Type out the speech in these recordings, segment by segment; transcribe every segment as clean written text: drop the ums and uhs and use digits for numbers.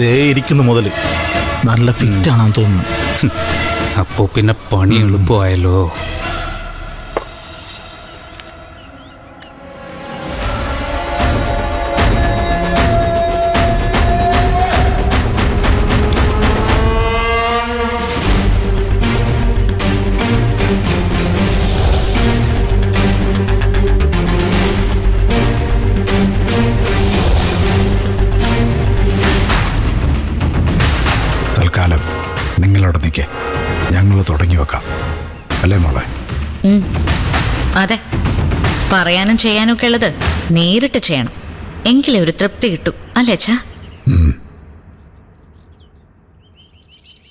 ദേ ഇരിക്കുന്നു മുതൽ നല്ല ഫിറ്റാണെന്ന് തോന്നുന്നു. അപ്പോ പിന്നെ പണി എളുപ്പമായല്ലോ. തൽക്കാലം നിങ്ങളവിടെ നിൽക്കേ, ഞങ്ങൾ തുടങ്ങി വെക്കാം. അല്ലേ മോളെ? അതെ, പറയാനും ചെയ്യാനും ഒക്കെ ഉള്ളത് നേരിട്ട് ചെയ്യണം, എങ്കിലേ ഒരു തൃപ്തി കിട്ടൂ. അല്ലേ അച്ഛാ?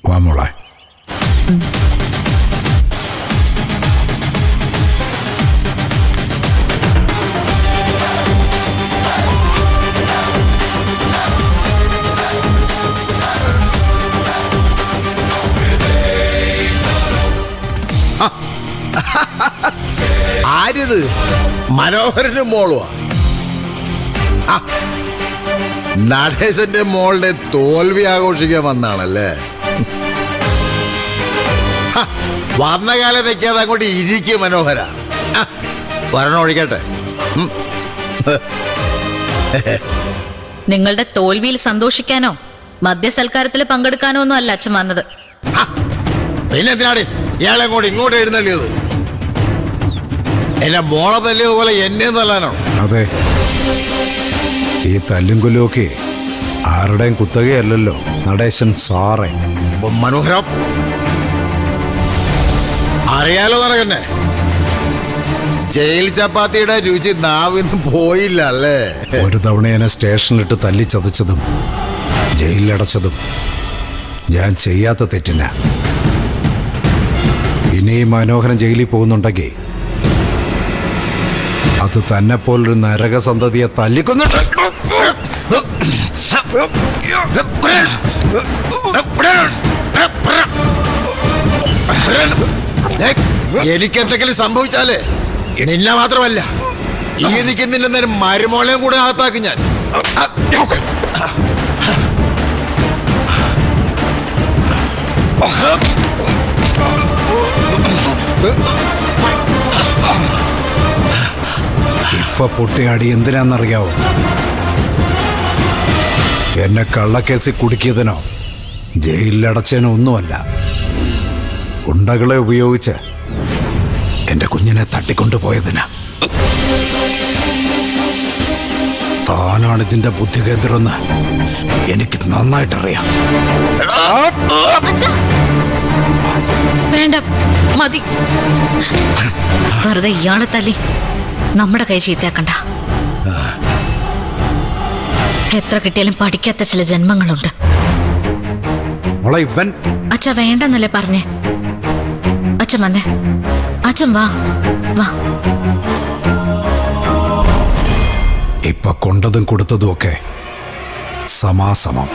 വാ മോളെ. ആരിത്? മനോഹരനും മോളുവാ? നടേശന്റെ മോളുടെ തോൽവി ആഘോഷിക്കാൻ വന്നാണല്ലേ? വന്ന കാലം നിൽക്കാതെ അങ്ങോട്ട് ഇരിക്കും മനോഹര. വരണൊഴിക്കട്ടെ. നിങ്ങളുടെ തോൽവിയിൽ സന്തോഷിക്കാനോ മദ്യസൽക്കാരത്തിൽ പങ്കെടുക്കാനോ ഒന്നും അല്ല അച്ഛൻ വന്നത്. പിന്നെന്തിനാടി ഇയാളെ കൂടി ഇങ്ങോട്ട് എഴുന്നള്ളിയത്? എന്നെ മോളെ തല്ലിയതുപോലെ എന്നെ തല്ലാനോ? അതെ, ഈ തല്ലും കൊല്ലുമൊക്കെ ആരുടെയും കുത്തകയല്ലല്ലോ നടേശൻ സാറേ. മനോഹരം അറിയാലോ നിനക്കെന്നെ. ജയിൽ ചപ്പാത്തിയുടെ രുചി നാവിന്ന് പോയില്ല അല്ലേ? ഒരു തവണ എന്നെ സ്റ്റേഷനിലിട്ട് തല്ലിച്ചതച്ചതും ജയിലിലടച്ചതും ഞാൻ ചെയ്യാത്ത തെറ്റിന. പിന്നെ ഈ മനോഹരൻ ജയിലിൽ പോകുന്നുണ്ടെങ്കിൽ അത് തന്നെ പോലൊരു നരകസന്തതിയെ തല്ലിക്കൊന്നിട്ട് എനിക്കെന്തെങ്കിലും സംഭവിച്ചാലേ നിന്നെ മാത്രമല്ല ഈ നിൽക്കുന്നില്ലെന്നൊരു മരുമോളെയും കൂടെ അകത്താക്കും ഞാൻ. ഇപ്പൊ പൊട്ടിയാടി എന്തിനാന്നറിയാവോ? എന്നെ കള്ളക്കേസിൽ കുടുക്കിയതിനോ ജയിലിലടച്ചതിനോ ഒന്നുമല്ല. ഗുണ്ടകളെ ഉപയോഗിച്ച് എന്റെ കുഞ്ഞിനെ തട്ടിക്കൊണ്ടുപോയതിന്. താനാണ് ഇതിന്റെ ബുദ്ധി കേന്ദ്രമെന്ന് എനിക്ക് നന്നായിട്ടറിയാം. വേണ്ട, മതി. വെറുതെ ഇയാളെ തല്ലി നമ്മുടെ കൈ ചീത്തയാക്കണ്ട. എത്ര കിട്ടിയാലും പഠിക്കാത്ത ചില ജന്മങ്ങളുണ്ട്. ഇവൻ അച്ഛ വേണ്ടെന്നല്ലേ പറഞ്ഞേ? അച്ഛൻ വന്നേ, അച്ഛൻ വാ വാ. ഇപ്പൊ കൊണ്ടതും കൊടുത്തതും ഒക്കെ സമാസമം.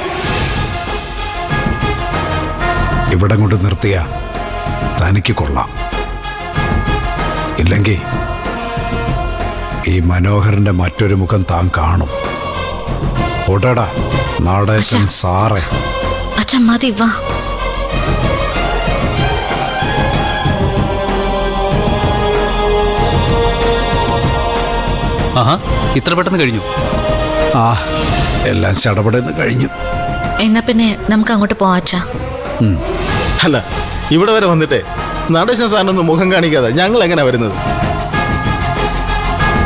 ഇവിടെ കൊണ്ട് നിർത്തിയ തനിക്ക് കൊള്ളാം, ഇല്ലെങ്കിൽ ഈ മനോഹരന്റെ മറ്റൊരു മുഖം താൻ കാണും. ഓടടാ നാടേശൻ സാറേ. അച്ഛൻ മതി, വാ. ആഹാ, ഇത്ര പെട്ടെന്ന് കഴിഞ്ഞു? ആ, എല്ലാം ചടപടെന്ന് കഴിഞ്ഞു. എന്നാ പിന്നെ നമുക്ക് അങ്ങോട്ട് പോവാ അച്ഛാ. അല്ല, ഇവിടെ വരെ വന്നിട്ടേ നടേശൻ സാറിനൊന്നും മുഖം കാണിക്കാതെ ഞങ്ങൾ എങ്ങനെ വരുന്നത്?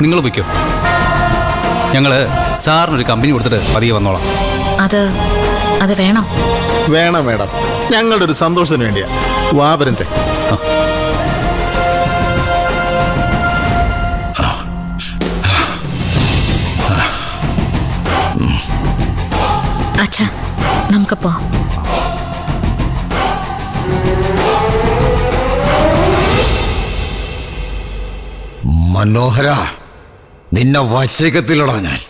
നിങ്ങൾ പൊയ്ക്കോ, ഞങ്ങള് സാറിനൊരു കമ്പനി കൊടുത്തിട്ട് പതിയെ വന്നോളാം. അത് വേണോ? വേണം മേഡം, ഞങ്ങളുടെ ഒരു സന്തോഷത്തിന് വേണ്ടിയാ. വാപരത്തെ അച്ഛാ, നമുക്ക് പോ. മനോഹര, നിന്നെ വച്ചേക്കത്തിലടാ ഞാൻ.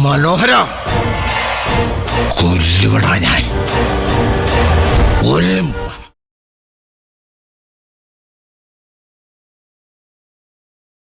മനോഹര, കൊല്ലുവടാ ഞാൻ. കൊല്ലും.